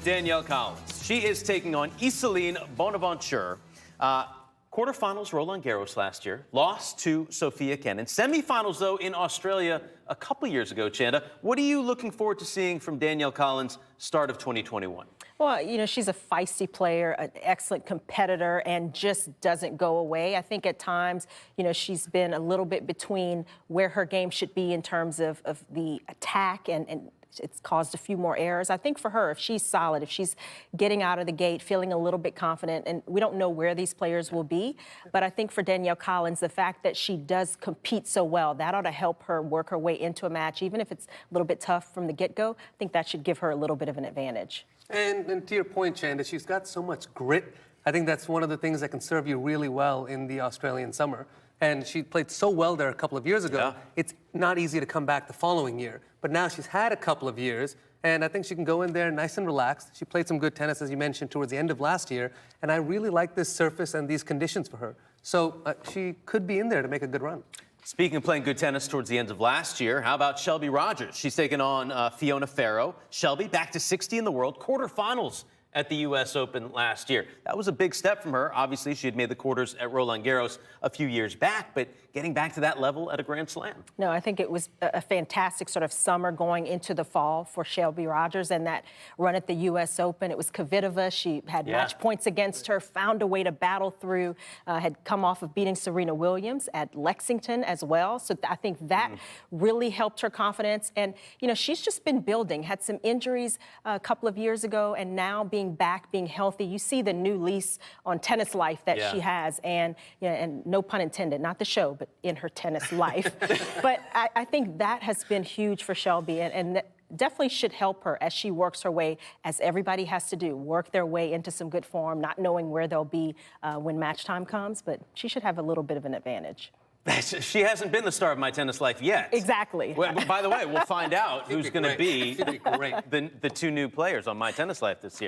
Danielle Collins. She is taking on Iselin Bonaventure. Quarterfinals Roland Garros last year, lost to Sophia Kenin. Semifinals, though, in Australia a couple years ago, Chanda. What are you looking forward to seeing from Danielle Collins start of 2021? Well, you know, she's a feisty player, an excellent competitor, and just doesn't go away. I think at times, you know, she's been a little bit between where her game should be in terms of the attack, and it's caused a few more errors. I think for her, if she's solid, if she's getting out of the gate, feeling a little bit confident, and we don't know where these players will be, but I think for Danielle Collins, the fact that she does compete so well, that ought to help her work her way into a match, even if it's a little bit tough from the get-go. I think that should give her a little bit of an advantage. And to your point, Chanda, she's got so much grit. I think that's one of the things that can serve you really well in the Australian summer. And she played so well there a couple of years ago. Yeah. It's not easy to come back the following year. But now she's had a couple of years, and I think she can go in there nice and relaxed. She played some good tennis, as you mentioned, towards the end of last year. And I really like this surface and these conditions for her. So she could be in there to make a good run. Speaking of playing good tennis towards the end of last year, how about Shelby Rogers? She's taken on Fiona Ferro. Shelby back to 60 in the world, quarterfinals at the U.S. Open last year. That was a big step from her. Obviously, she had made the quarters at Roland Garros a few years back, but getting back to that level at a Grand Slam. No, I think it was a fantastic sort of summer going into the fall for Shelby Rogers, and that run at the U.S. Open. It was Kvitova. She had match points against her, found a way to battle through, had come off of beating Serena Williams at Lexington as well. So I think that really helped her confidence. And, you know, she's just been building, had some injuries a couple of years ago, and now being back, being healthy. You see the new lease on tennis life that she has, and, you know, and no pun intended, not the show, but in her tennis life. But I think that has been huge for Shelby, and definitely should help her as she works her way, as everybody has to do, work their way into some good form, not knowing where they'll be when match time comes, but she should have a little bit of an advantage. She hasn't been the star of my tennis life yet. Exactly. Well, by the way, we'll find out who's going to be the two new players on my tennis life this year.